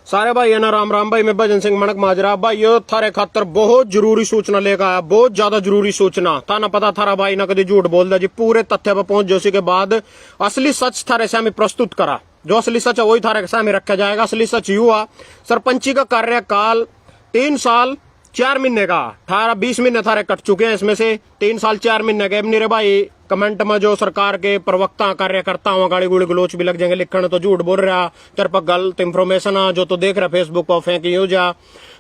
सारे भाई है ना, राम राम भाई। मैं भजन सिंह मणक माजरा भाई, यो थारे खातर बहुत जरूरी सूचना लेकर आया, बहुत ज्यादा जरूरी सूचना। था ना पता थारा भाई ना कभी झूठ बोलता जी, पूरे तथ्य पर पहुंच जो के बाद असली सच थारे सामने प्रस्तुत करा। जो असली सच है वही थारे सामने रखा जाएगा। असली सच युवा सरपंची का कार्यकाल 3 साल 4 महीने का, 18-20 महीने थारे कट चुके हैं, इसमें से 3 साल 4 महीने के। मेरे भाई कमेंट में जो सरकार के प्रवक्ता कार्यकर्ता हुआ गाड़ी गुड़ी गलोच भी लग जाएंगे लिखने, तो झूठ बोल रहा तेरे पर गलत इंफॉर्मेशन आ जो तो देख रहा फेसबुक पर फेंक यूज जा।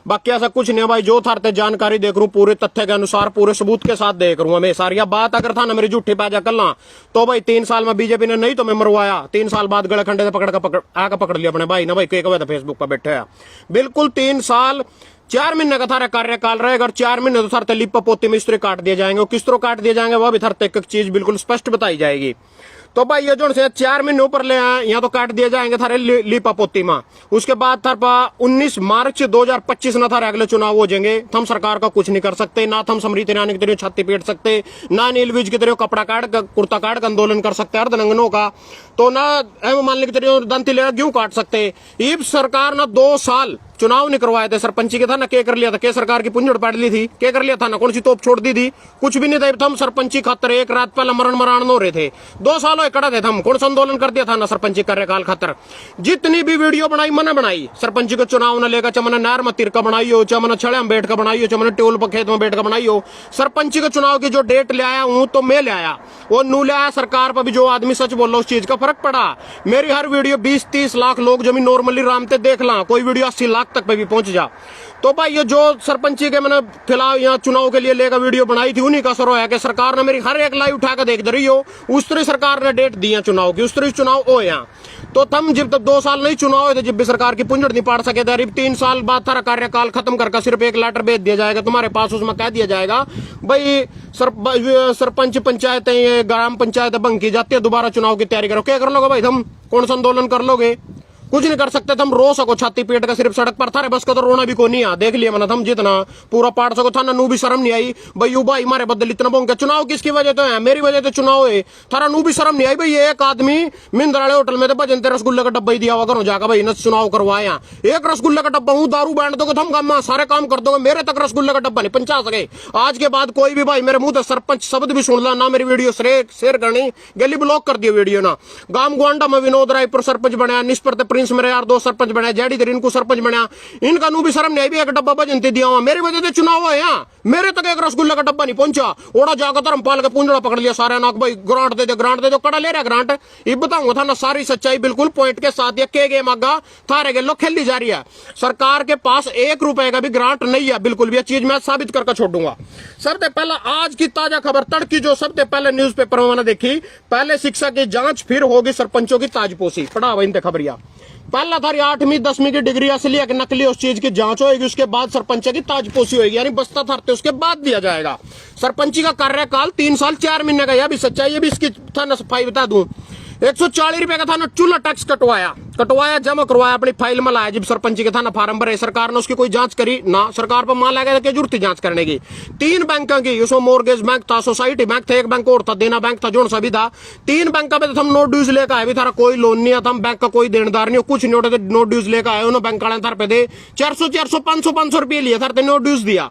बाकी ऐसा कुछ नहीं है भाई, जो थारते जानकारी देख रू पूरे तथ्य के अनुसार पूरे सबूत के साथ देख रू मैं सारी बात। अगर था ना मेरी झूठी पैजा करना तो भाई 3 साल में बीजेपी ने नहीं तो मैं मरवाया, 3 साल बाद गले खंडे से आकर पकड़ लिया अपने भाई ना भाई, कहे था फेसबुक पर बैठे बिल्कुल 3 साल 4 महीने का थारा कार्यकाल रहेगा। और 4 महीने तो थारते लिपा पोती में इस तरह काट दिए जाएंगे, और किस तरह काट दिए जाएंगे वह भी थारते एक चीज बिल्कुल स्पष्ट बताई जाएगी। तो भाई ये जो से 4 महीने ऊपर ले आए यहाँ तो काट दिए जाएंगे थारे लिपा पोती में। उसके बाद थार पा 19 मार्च 2025 ना थारे अगले चुनाव हो जाएंगे। हम सरकार का कुछ नहीं कर सकते, ना हम समृति ईरानी की तरह छाती पीट सकते, ना नीलविज की तरह कपड़ा काट कुर्ता काट आंदोलन कर सकते अर्धनंगनों का, तो ना मान ली की तरह दंती ले क्यों काट सकते। इब सरकार ना 2 साल चुनाव नहीं करवाए थे सरपंची के, था ना क्या कर लिया था, क्या सरकार की पुंजड़ पाड़ ली थी, क्या कर लिया था ना, कौन सी तोप छोड़ दी थी, कुछ भी नहीं था। हम सरपंची खातर एक रात पहले मरण हो रहे थे, 2 सालों कड़ा थे हम, कौन सा आंदोलन कर दिया था ना सरपंची कार्यकाल खातर। जितनी भी वीडियो बनाई मैंने बनाई सरपंची को चुनाव न लेकर, चमने नहर में तिरका बनाई हो, चमने छड़े में बैठ कर बनाई हो, चमने टेबल पर खेत में बैठ कर बनाई हो। सरपंची के चुनाव की जो डेट ले आया हूं तो मैं ले आया, वो नू ले आया सरकार पर भी। जो आदमी सच बोल रहा उस चीज का फर्क पड़ा। मेरी हर वीडियो 20-30 लाख लोग जो नॉर्मली रामते देख ला, कोई वीडियो 80 लाख तक पे भी पहुंच जा। तो भाई ये जो सरपंची के मैंने फिलहाल यहाँ चुनाव के लिए लेकर वीडियो बनाई थी, उन्हीं का असर है कि सरकार ने मेरी हर एक लाइव उठा कर देख रही हो। उस तरह सरकार ने डेट दी है चुनाव की, उस तरह चुनाव हो यहाँ। तो थम जब तक 2 साल नहीं चुनाव हुए थे, जब भी सरकार की पुंजड़ नहीं पाड़ सके थे, 3 साल बाद थारा कार्यकाल खत्म करके सिर्फ एक लेटर भेज दिया जाएगा तुम्हारे पास, उसमें कह दिया जाएगा भाई सरपंच पंचायतें ग्राम पंचायत भंग की जाती है, दोबारा चुनाव की तैयारी करो। क्या कर लोगे भाई तुम, कौन सा आंदोलन कर लोगे, कुछ नहीं कर सकते। तुम रो सको छाती पीट का सिर्फ सड़क पर, थारे बस का तो रोना भी को नहीं आ, देख लिया मैंने। तुम जितना पूरा पाड़ सको था ना, नू भी शर्म नहीं आई भाई, यू भाई हमारे बदल इतना बोंगे। चुनाव किसकी वजह तो है, मेरी वजह तो चुनाव है, थारा नू भी शर्म नहीं आई भाई। एक आदमी मिंदराले होटल में तो भजन रसगुल्ले का डब्बा ही दिया हुआ करो जाकर भाई, न चुनाव करवाया। एक रसगुल्ले का डब्बा हूँ, दारू बांट दोगे तुम, काम सारे काम कर दोगे, मेरे तक रसगुल्ले का डब्बा नहीं पहुंचा सके। आज के बाद कोई भी भाई मेरे मुंह से सरपंच शब्द भी सुन ला ना, मेरी वीडियो शेयर करनी, गली ब्लॉक कर दिया वीडियो ना। गांव गोंडा में विनोद रायपुर सरपंच बनाया, निष्पर प्रिंस मेरे यार 2 सरपंच बनाया, जेडी तेरी इनको सरपंच बनाया, इनका नू भी शर्म नहीं आई। एक डब्बा भजनती दिया हुआ, मेरी वजह से चुनाव है यहाँ, मेरे तक एक रसगुल्ला का डब्बा नहीं पहुंचा। ओड़ा जाकर धर्मपाल का पूंजड़ा पकड़ लिया सारे नाक भाई, ग्रांट दे दो, कड़ा ले रहा ग्रांट। ये बताऊंगा था ना सारी सच्चाई बिल्कुल पॉइंट के साथ, ये के गेम आगा थारे गेलो खेली जा रही है। सरकार के पास 1 रुपए का भी ग्रांट नहीं है बिल्कुल भी, चीज मैं साबित करके छोड़ूंगा। सबसे पहला आज की ताजा खबर तड़की जो सबसे पहले न्यूज़पेपर में मैंने देखी, पहले शिक्षा की जांच फिर होगी सरपंचों की ताजपोशी। पढ़ा हुआ इन खबरिया, पहला थारी 8वीं 10वीं की डिग्री असली है कि नकली, उस चीज की जांच होगी, उसके बाद सरपंच की ताजपोशी होगी, यानी बस्ता थरते उसके बाद दिया जाएगा। सरपंची का कार्यकाल 3 साल 4 महीने का, यह भी सच्चाई, ये भी इसकी था ना सफाई बता दूं। 140 रुपए का था ना चूल्हा टैक्स कटवाया जमा करवाया, अपनी फाइल में लाया। जब सरपंच के था ना फार्म भरे, सरकार ने उसकी कोई जांच करी ना, सरकार पर मान लगा क्या जरूरत थी जांच करने की। 3 बैंकों की, उसमें मोर्गेज बैंक था, सोसाइटी बैंक था, एक बैंक और था, देना बैंक था, जोन सभी था। 3 बैंक में तो हम नो ड्यूज लेकर आए, थारा कोई लोन नहीं था, बैंक का कोई देनदार नहीं, कुछ नहीं, नो ड्यूज लेकर आए। उन्होंने बैंक वाले थार पे दे 400 500 रुपये लिए, थारते नो ड्यूज दिया।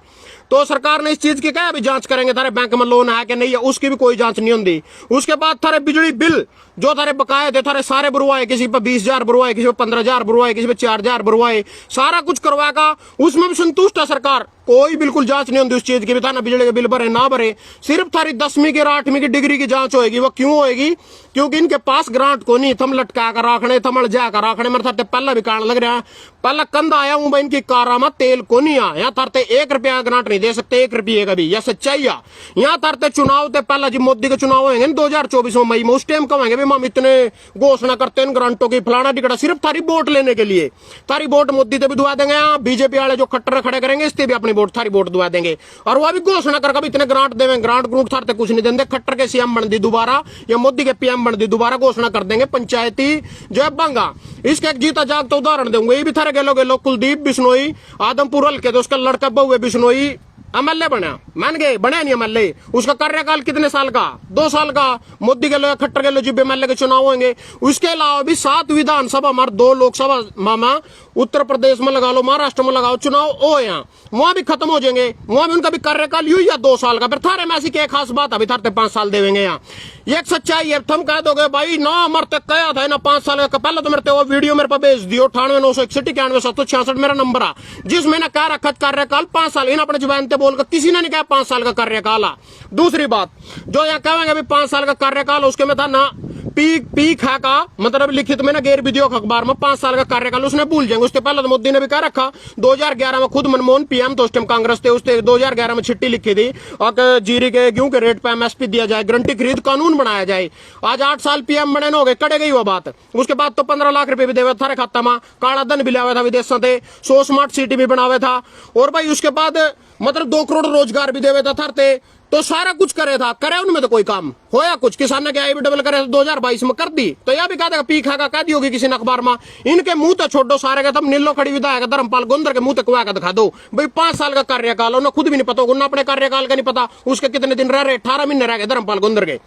तो सरकार ने इस चीज की क्या अभी जांच करेंगे, थारे बैंक में लोन है कि नहीं है, उसकी भी कोई जांच नहीं होती। उसके बाद थारे बिजली बिल जो थारे बकाये थे, थारे सारे बुरवाए, किसी पे 20,000 बुरवाए, किसी पे 15,000 बुरवाए, किसी पे 4,000 बुरवाए, सारा कुछ करवाएगा। उसमें भी संतुष्ट है सरकार, कोई बिल्कुल जांच नहीं होती उस चीज की भी, था ना बिजली के बिल भरे ना भरे। सिर्फ थारी 10वीं की 8वीं की डिग्री की जांच होगी। वो क्यों होगी, क्योंकि इनके पास ग्रांट को नहीं, थम लटका कर रखने, थम अड़जा कर रखने। मेरे थाते पहला भी कारण लग रहा है, पहला कंध आया हूं भाई इनकी कारा में तेल को नहीं आया, थारते 1 रुपया ग्रांट नहीं दे सकते, 1 रुपये का भी, यह सच्चाई है। यहाँ थारते चुनाव थे पहला, जी मोदी के चुनाव होंगे 2024 में मई में, उस टाइम कहेंगे भी हम इतने घोषणा करते हैं ग्रांटों की फलाना टिकड़ा, सिर्फ थारी वोट लेने के लिए। थारी वोट मोदी से भी दुआ देंगे, बीजेपी वाले जो खट्टर खड़े करेंगे इससे भी अपनी वोट थारी वोट दुआ देंगे। और वो भी घोषणा करके इतने ग्रांट देंगे, ग्रांट ग्रूंट थारते कुछ नहीं देंगे। खट्टर के सीएम बन दी दोबारा, या मोदी के पीएम बन दी दोबारा, घोषणा कर देंगे पंचायती जो है बंगा। इसका एक जीता जागता तो उदाहरण दूंगा, ये भी थारे गेलो कुलदीप बिश्नोई आदमपुर हल्के, तो उसका लड़का बहु बिश्नोई एमएलए बना, मान गए, बने नहीं एमएलए। उसका कार्यकाल कितने साल का? 2 साल का। मोदी के लो, खट्टर के लो, जब एमएलए के चुनाव होंगे। उसके अलावा भी 7 विधानसभा, हमारे 2 लोकसभा मामा उत्तर प्रदेश में लगा लो, महाराष्ट्र में लगाओ, चुनाव हो यहाँ, वहां भी खत्म हो जाएंगे, वहां भी उनका भी कार्यकाल यू या 2 साल का। फिर थारे में ऐसी क्या खास बात, अभी थारते 5 साल देवेंगे यहाँ। ये एक सच्चाई है। तुम कह दोगे भाई ना मरते कया था ना 5 साल का, पहले तो मेरे वो वीडियो मेरे पास भेज दियो, 98 961 91 766 मेरा नंबर आ, जिसमें ना कह रखा कार्यकाल 5 साल। इन अपने जुबान पे बोलकर किसी ने नहीं कहा 5 साल का कार्यकाल आ। दूसरी बात जो यहाँ कहेंगे अभी 5 साल का कार्यकाल, उसके में था ना पी खा का मतलब लिखित में ना गैर विधियों अखबार में 5 साल का कार्यकाल उसने भूल जाएंगे। उसके पहले तो मोदी ने भी कह रखा 2011 में, खुद मनमोहन पीएम तो उस टाइम कांग्रेस थे, उसने 2011 में चिट्ठी लिखी थी और जीरी के गेहूं के रेट पे एमएसपी दिया जाए, गारंटी खरीद कानून बनाया जाए। आज 8 साल पीएम बने न हो गए, कड़े गई वो बात। उसके बाद तो 15 लाख रुपए भी देवे थारे खाता में, काला धन भी लाया था विदेशों से, 100 स्मार्ट सिटी भी बनावे था, और भाई उसके बाद मतलब 2 करोड़ रोजगार भी देवे था थारते। तो सारा कुछ करे था, करे उनमें तो कोई काम होया कुछ? किसान ने क्या डबल करे 2022 में कर दी, तो यह भी कहा था पी खा का कह दी होगी किसी ने अखबार में। इनके मुंह तो छोड़ो सारे का, तब नीलो खड़ी विधायक धर्मपाल गोंदर के मुंह तक कुआ का दिखा दो भाई 5 साल का कार्यकाल, उन्हें खुद भी नहीं पता होगा, अपने कार्यकाल का नहीं पता उसके कितने दिन रह रहे, 18 महीने रह गए धर्मपाल गोंदर के।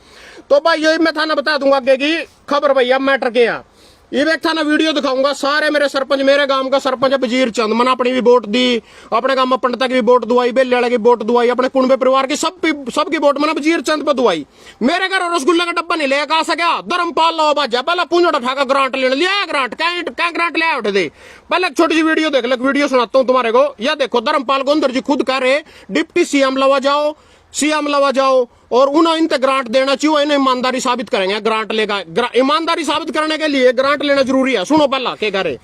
तो भाई यही मैं था ना बता दूंगा आगे की खबर भाई। अब मैटर क्या ये एक था ना वीडियो दिखाऊंगा, सारे मेरे सरपंच, मेरे गांव का सरपंच वजीर चंद, मैंने अपनी भी वोट दी, अपने गांव में पंडिता की भी वोट दुआई, बेले की वोट दुआई, अपने कुंबे परिवार की सबकी वोट मैंने वजीर चंद पर दुआई। मेरे घर रसगुल्ला का डब्बा नहीं लेकर आ सका, धर्मपाल लो बाजा पहले पूंजड़ उठाकर ग्रांट लेने लिया, ग्रांट क्या ग्रांट लिया उठे दे। पहले एक छोटी सी वीडियो देख लो, वीडियो सुनाता हूँ तुम्हारे को। यह देखो धर्मपाल गोंदर जी खुद कह रहे डिप्टी सीएम लवा जाओ, सीएम लवा जाओ, और उन्हें इनते ग्रांट देना चाहिए, इन्हें ईमानदारी साबित करेंगे। ग्रांट लेगा, ईमानदारी साबित करने के लिए ग्रांट लेना जरूरी है। सुनो पहला क्या करे।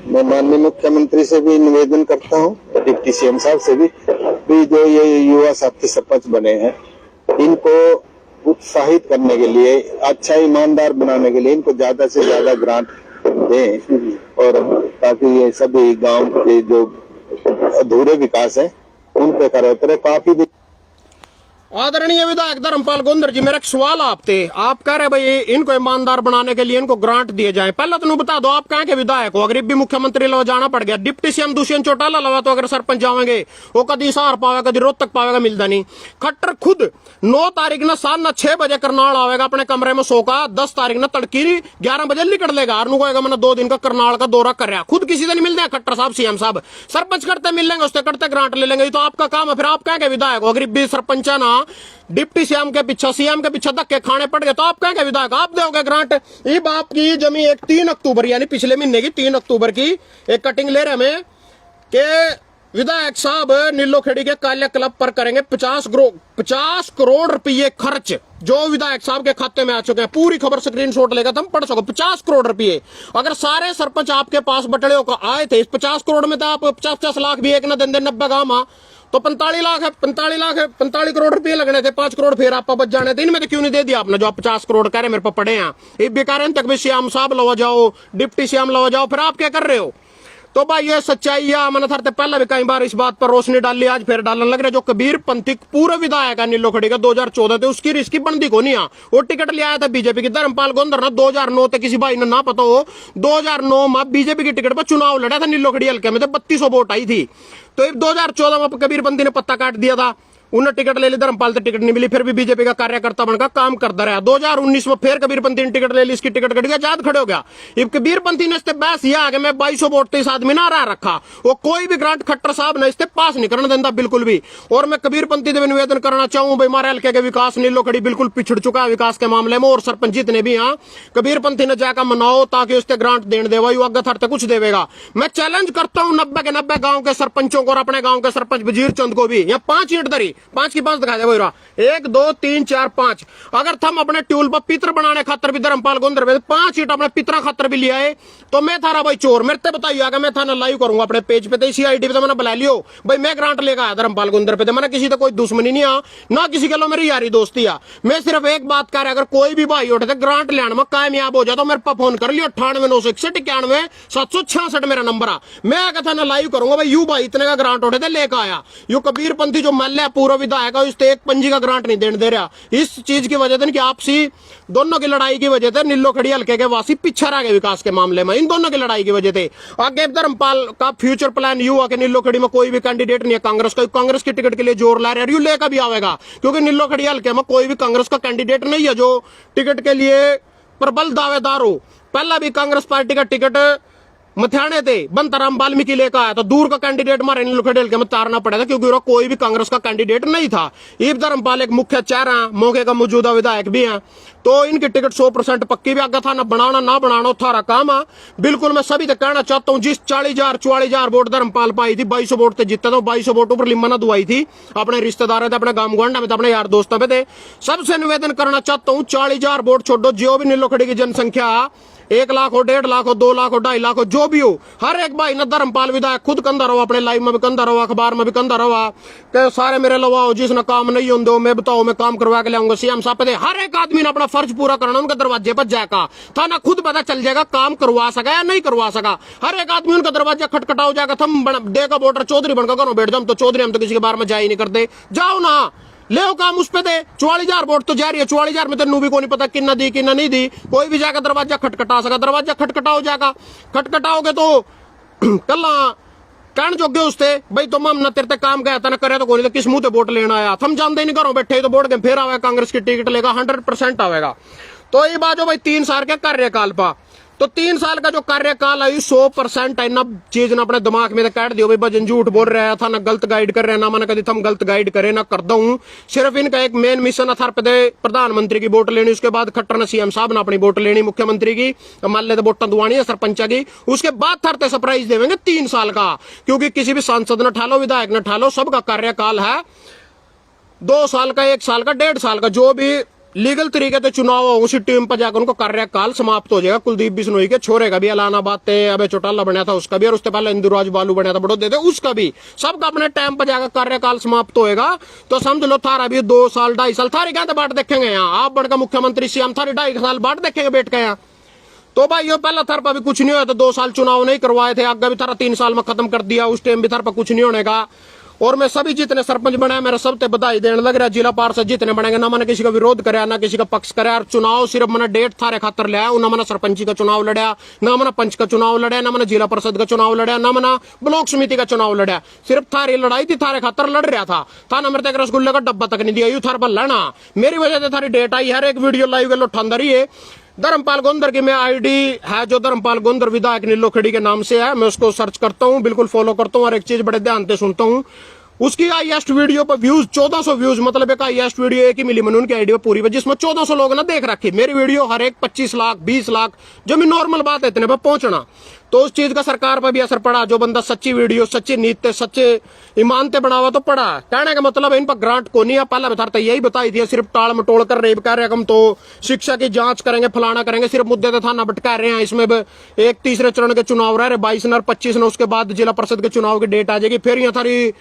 मैं माननीय मुख्यमंत्री से भी निवेदन करता हूँ, डिप्टी सीएम साहब से भी जो ये युवा साथी सरपंच बने हैं, इनको उत्साहित करने के लिए, अच्छा ईमानदार बनाने के लिए इनको ज्यादा से ज्यादा ग्रांट दें, और ताकि ये सभी गांव के जो अधूरे विकास है उन पे करो। काफी आदरणीय विधायक धर्मपाल गोंदर जी, मेरा एक सवाल आपसे, आप कह रहे भाई इनको ईमानदार बनाने के लिए इनको ग्रांट दिए जाए। पहले तो बता दो आप कहाँ के विधायक हो? अगर भी मुख्यमंत्री लवा जाना पड़ गया, डिप्टी सीएम दुष्यंत चौटाला लवा, तो अगर सरपंच जाओगे वो कभी सहार पावेगा, कभी रोहतक पावेगा, मिलता नहीं। खट्टर खुद 9 तारीख न शाम न 6 बजे करनाल आवेगा, अपने कमरे में सोका, 10 तारीख न तड़की 11 बजे निकल लेगा, और मैंने 2 दिन का करनाल का दौरा कर रहा। खुद किसी दिन मिलते हैं खट्टर साहब, सीएम साहब, सरपंच करते मिल लेंगे, उससे करते ग्रांट ले लेंगे, तो आपका काम है। फिर आप कहेंगे विधायक हो? अगर भी सरपंच है ना डिप्टी सीएम के पीछे धक्के खाने पड़ गए, तो आप कहेंगे विधायक, आप दोगे ग्रांट? ये बाप की जमी एक 3 अक्टूबर यानी पिछले महीने की 3 अक्टूबर की एक कटिंग ले रहे में के विधायक साहब नीलो खेड़ी के काले क्लब पर करेंगे 50 करोड़ रुपये खर्च, जो विधायक साहब के खाते में आ चुके हैं। पूरी खबर स्क्रीनशॉट लेकर तुम पढ़ सको। 50 करोड़ रुपये अगर सारे सरपंच आपके पास बटड़े आए थे, इस 50 करोड़ में तो आप 50 लाख भी एक न दिन 90 गांव, तो 45 लाख है, 45 करोड़ रुपए लगने थे, 5 करोड़ फिर आप बच जाने थे। इनमें तो क्यों नहीं दे दिया आपने? जो आप 50 करोड़ कह रहे मेरे पर पड़े हैं, ये बेकार तक भी सीएम साहब लवा जाओ, डिप्टी सीएम लवा जाओ, फिर आप क्या कर रहे हो? तो भाई ये सच्चाई है। मैंने थरते पहले भी कई बार इस बात पर रोशनी डाल ली, आज फिर डालने लग रहे। जो कबीर पंथी पूरे विधायक है नीलो खड़ी का 2014 थे, उसकी रिस्की बनती को नहीं, वो टिकट ले आया था बीजेपी की। धर्मपाल गोंदर ना 2009 तक किसी भाई ने ना पता हो, 2009 में बीजेपी की टिकट पर चुनाव लड़ा था नीलो खड़ी हल्के में, 3200 वोट आई थी। तो 2014 में कबीर पंथी ने पत्ता काट दिया था, उन्हें टिकट ले ली, धर्मपाल से टिकट नहीं मिली, फिर भी बीजेपी का कार्यकर्ता बनकर काम करता रहा। 2019 में फिर कबीरपंथी ने टिकट ले ली, इसकी टिकट कट गया, आजाद खड़े हो गया। अब कबीरपंथी ने इससे बहस यह आगे मैं 2200 वोट तो इस आदमी ना रहा रखा, वो कोई भी ग्रांट खट्टर साहब ने इससे पास नहीं करना देता बिल्कुल भी। और मैं कबीरपंथी से निवेदन करना चाहूं भाई, हमारे हल्के के विकास नीलो खड़ी बिल्कुल पिछड़ चुका है विकास के मामले में, और सरपंच जितने भी यहाँ कबीरपंथी ने जाकर मनाओ ताकि उससे ग्रांट देने दे, वही अग्गा थरते कुछ देगा। मैं चैलेंज करता हूँ 90 के 90 गांव के सरपंचों को और अपने गांव के सरपंच वजीर चंद को भी, यहाँ 5 ईंट धरी, 5 की 5 दिखा दे 1 2 3 4 5। अगर थम अपने ट्यूल पर पित्र बनाने खातर भी धर्मपाल गोंदर में 5 ईंट अपने पितरा खातर भी लिया है, तो मैं थारा भाई चोर मेरे ते बताइए, अगर मैं थाना लाइव करूंगा अपने पेज पे, तो इसी आईडी पे मैंने बुला लियो भाई, मैं ग्रांट लेकर आया धर्मपाल गोंदर पे, मैंने किसी से कोई दुश्मनी नहीं आ, ना किसी के लो मेरी यारी दोस्ती आ। मैं सिर्फ एक बात कर रहा, अगर कोई भी भाई उठे ग्रांट लेने में कामयाब हो जाए तो मेरे पर फोन कर लियो, 98 961 91 766 मेरा नंबर आ। मैं थाना लाइव करूंगा भाई, यू भाई इतने का ग्रांट उठे थे लेकर आया, यू कबीरपंथी जो मल्ल है पूरा विधायक है, उससे एक पंजी का ग्रांट नहीं देने दे रहा। इस चीज की वजह से कि आपसी दोनों की लड़ाई की वजह से नीलो खड़ी हल्के के वासी पीछे रह गए विकास के मामले में, इन दोनों की लड़ाई की वजह से। आगे धर्मपाल का फ्यूचर प्लान यू है कि नीलो खड़ी में कोई भी कैंडिडेट नहीं है कांग्रेस का, कांग्रेस की टिकट के लिए जोर ला रहे हैं, यू लेकर भी आवेगा, क्योंकि नीलो खड़ी हल्के में कोई भी कांग्रेस का कैंडिडेट नहीं है जो टिकट के लिए प्रबल दावेदार हो। पहला भी कांग्रेस पार्टी का टिकट मथियाने थे बंताराम वाल्मीकि लेकर आया, तो दूर का कैंडिडेट मारे लुखेडेल के में तारना पड़ा था, क्योंकि वो कोई भी कांग्रेस का कैंडिडेट नहीं था। ईब धर्मपाल एक मुख्य चेहरा मौके का मौजूदा विधायक भी हैं, तो इनकी टिकट 100% पक्की भी आगे था। ना बनाना ना बनाना थारा काम है। बिल्कुल मैं सभी तक कहना चाहता हूँ, जिस 40,000 वोट धर्मपाल पाई थी, 2200 वोट से जीता था, 2200 वोट ऊपर लिम्बना दुआई थी, अपने रिश्तेदार थे, अपने गांव गुआंढा में थे, अपने यार दोस्तों पे थे। सबसे निवेदन करना चाहता हूँ, 40,000 वोट छोड़ो, जो भी नीलो खड़ी की जनसंख्या 1 लाख हो, 1.5 लाख हो, 2 लाख हो, 2.5 लाख हो, जो भी हो, हर एक भाई ना धर्मपाल विधायक खुद कंधा रहो, अपने लाइव में भी कंधा रहो, अखबार में भी कंधा रहो कि सारे मेरे लवाओ जिसने काम नहीं होंगे मैं बताओ मैं काम करवा के लाऊंगा सीएम साहब पे। हर एक आदमी ने अपना फर्ज पूरा करना, उनके दरवाजे पर जाएगा थाना खुद पता चल जाएगा काम करवा सका या नहीं करवा सका। हर एक आदमी उनका दरवाजा खटखटाओ जाएगा, थम देगा वोटर चौधरी बनकर घरों बैठ जाओ, तो चौधरी हम तो किसी के बारे में जा ही नहीं करते, जाओ ना ले काम उस पे दे। 44,000 वोट तो जा रही है, 44,000 में तेनू भी को नहीं पता किन्ना दी किन्ना नहीं दी, कोई भी जाकर दरवाजा खटखटा सका, दरवाजा खटखटाओ जाएगा, खटखटाओगे तो कल कहन जोगे उससे भाई तुम हम न तेरे काम गया था ना करे तो कोई तो किस मुंह से वोट लेना आया, हम जानते ही नहीं घरों बैठे तो वोट के फिर आवेगा कांग्रेस की टिकट लेगा 100% आवेगा। तो ये बात जो भाई 3 साल के कार्यकाल पा, तो 3 साल का जो कार्यकाल है 100% है ना चीज ना अपने दिमाग में काट दियो भाई भजन झूठ बोल रहा था ना गलत गाइड कर रहे हैं ना मैंने कभी हम गलत गाइड करे ना कर दूं। सिर्फ इनका एक मेन मिशन था प्रधानमंत्री की वोट लेनी, उसके बाद खट्टर ने सीएम साहब ने अपनी वोट लेनी, मुख्यमंत्री की मान ले वोटा दुआनी है सरपंचा की, उसके बाद थरते सरप्राइज देवेंगे 3 साल का, क्योंकि किसी भी सांसद ने ठालो विधायक ने ठालो सबका कार्यकाल है 2 साल का, 1 साल का, 1.5 साल का, जो भी लीगल तरीके से चुनाव हो उसी टीम पर जाकर उनको कार्यकाल समाप्त हो जाएगा। कुलदीप बिश्नोई के छोरे का भी एलानाबाद थे, अबे चौटाला बना था उसका भी, और उससे पहले इंदुराज बालू बना था बड़ौदे थे उसका भी, सबका अपने टाइम पर जाकर कार्यकाल समाप्त होएगा। तो समझ लो थारा भी 2 साल 2.5 साल थारी क्या बाट देखेंगे यहाँ, आप बढ़कर मुख्यमंत्री सीएम थारी 2.5 साल बाट देखेंगे बैठ के यहाँ। तो भाई ये पहला थर पर भी कुछ नहीं हुआ, तो 2 साल चुनाव नहीं करवाए थे, आगे भी थारा 3 साल में खत्म कर दिया, उस टाइम भी थर पर कुछ नहीं होने का। और मैं सभी जितने सरपंच बने मेरे सबसे बधाई देने लग रहा, जिला पार्षद जितने बनेंगे ना मैंने किसी का विरोध कराया ना किसी का पक्ष कराया, चुनाव सिर्फ मैंने डेट थारे खातर लिया, ना मैंने सरपंची का चुनाव लड़ा, ना मैंने पंच का चुनाव लड़ा, ना मैंने जिला परिषद का चुनाव लड़ा, ना मैंने ब्लॉक समिति का चुनाव लड़ा, सिर्फ थारी लड़ाई थी थारे खातर लड़ रहा था ना मेरे तक रसगुल्ले का डब्बा तक नहीं दिया, यू थार पर लड़ना मेरी वजह से थारी डेट आई, हर एक वीडियो लाइव गलो ठंडा रही है। धर्मपाल गोंदर की मैं आईडी है जो धर्मपाल गोंदर विधायक नीलो खड़ी के नाम से है, मैं उसको सर्च करता हूँ, बिल्कुल फॉलो करता हूँ, और एक चीज बड़े ध्यान से सुनता हूँ। उसकी हाईएस्ट वीडियो पर व्यूज 1400 व्यूज, मतलब एक हाईएस्ट वीडियो एक ही मिली मैंने उनकी आईडी पर पूरी पर, जिसमें 1400 लोग ना देख रखी मेरी वीडियो, हर एक 25 लाख 20 लाख जो भी नॉर्मल बात है इतने पर पहुंचना। तो उस चीज का सरकार पर भी असर पड़ा, जो बंदा सच्ची वीडियो सच्ची नीति सच्चे ईमानते बनावा तो पड़ा। कहने का मतलब इन पर ग्रांट को नहीं है, पहले बता यही बताई थी, सिर्फ टाल मटोल कर रेप कर रहे हम तो शिक्षा की जांच करेंगे फलाना करेंगे, सिर्फ मुद्दे तो थाना भटका रहे हैं। इसमें एक तीसरे चरण के चुनाव रह रहे 22 और 25 ने, उसके बाद जिला परिषद के चुनाव की डेट आ जाएगी, फिर यहाँ थारी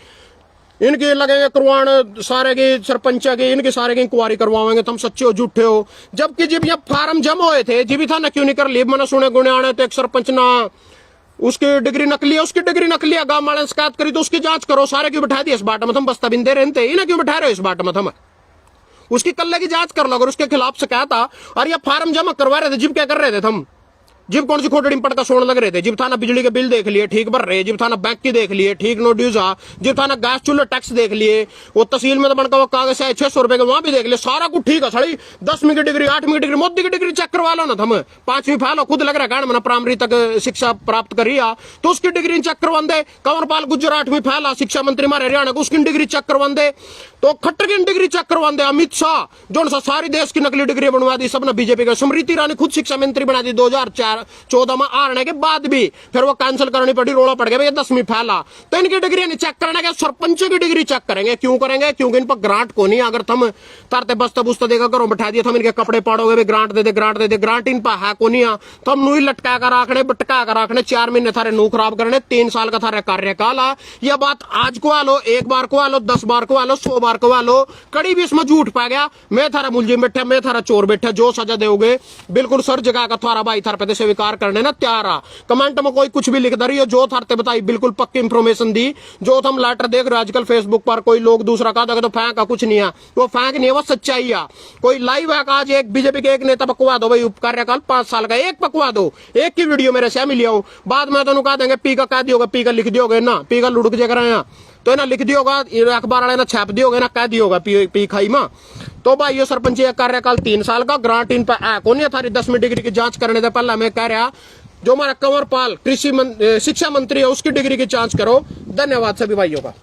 इनकी लगेंगे करवाण सारे की सरपंच की इनकी सारे की इंक्वायरी करवाएंगे, तुम सच्चे हो झूठे हो। जबकि जब ये फार्म जमा हुए थे जी भी था ना क्यों नहीं कर ली, मैंने सुने गुणे आने तो एक सरपंच ना उसकी डिग्री नकली है, उसकी डिग्री नकली है, गांव वाले शिकायत करी तो उसकी जांच करो, सारे क्यों बिठा दिए इस बाट में, तुम बस्ता बिंदे रहते ही ना क्यों बिठा रहे हो इस बाट में, तुम उसकी कल्ले की जांच कर लो। अगर उसके खिलाफ शिकायत आ और ये फार्म जमा करवा रहे थे जिब क्या कर रहे थे तुम, जिब कौन सी खोटड़ी पटका सोने लग रहे थे, जिब थाना बिजली के बिल देख लिए ठीक भर रहे, जिब थाना बैंक की देख लिए ठीक नो ड्यूज आ, जिब थाना गैस चूल्हे टैक्स देख लिए, वो तहसील में तो बनका वो कागज है 600 रुपए के वहां भी देख लिए, सारा कुछ ठीक है। साड़ी 10वीं की डिग्री 8वीं की डिग्री मोदी की डिग्री चेक करवा लो ना, हम 5वीं फैल खुद लग रहा है मैंने प्राइमरी तक शिक्षा प्राप्त करी आ तो उसकी डिग्री चेक करवा दे। कंवरपाल गुज्जर 8वीं फैल शिक्षा मंत्री हमारे हरियाणा को उसकी डिग्री चेक करवा दे, तो खट्टर की डिग्री चेक करवा दे। अमित शाह जो सारी देश की नकली डिग्री बनवा दी सबने बीजेपी का, स्मृति ईरानी खुद शिक्षा मंत्री बना दी 2014 में आने के बाद भी, फिर वो कैंसिल करनी पड़ी, रोड़ा पड़ गया 10वीं फैला। तो इनकी डिग्री नहीं चेक करने के, सरपंचों की डिग्री चेक करेंगे। क्यों करेंगे? क्योंकि इन पर ग्रांट को नहीं, अगर तुम तरते बस्ता बुस्ता देगा घरों बैठा दिया तुम इनके कपड़े पाड़ोगे ग्रांट दे दे ग्रांट दे दे, ग्रांट इन पर है को नहीं, तुम नू लटका कर रखने बटका कर रखने, 4 महीने थारे नू खराब करने, 3 साल का थारे कार्यकाल आ। यह बात आज को आलो, 1 बार को आलो, 10 बार को आलो, 100 बार को आलो, कड़ी भी इसमें झूठ पा गया। मैं थारा मुलजिम बैठा, मैं थारा चोर बैठा, जो सजा दोगे बिल्कुल सर जगह का थारा भाई थार पे स्वीकार करने ना तैयार आ। कमेंट में कोई कुछ भी लिख दे रही है, जो थारते बताई बिल्कुल पक्की इंफॉर्मेशन दी। जो हम लेटर देख रहे आजकल फेसबुक पर, कोई लोग दूसरा कहा था तो फेंक कुछ नहीं है, वो फेंक नहीं है, वो सच्चाई है। कोई लाइव है, आज एक बीजेपी के एक नेता पकवा दो भाई, उपकार्यकाल 5 साल का एक पकवा दो, एक की वीडियो मेरे से मिली आओ, बाद में तो कह देंगे पी का कह दियोगे, पी का लिख दियोगे ना, पी का लुढ़क जगह रहे तो ना लिख दियोगा, अखबार वाले ना छाप दियोगे ना, कह दियोगा पी खाई मां। तो भाई ये सरपंच कार्यकाल 3 साल का, ग्रांट इन पर कौन है थारी 10वीं डिग्री की जांच करने से पहले मैं कह रहा, जो हमारा कंवर पाल कृषि शिक्षा मंत्री है उसकी डिग्री की जांच करो। धन्यवाद सभी भाइयों का।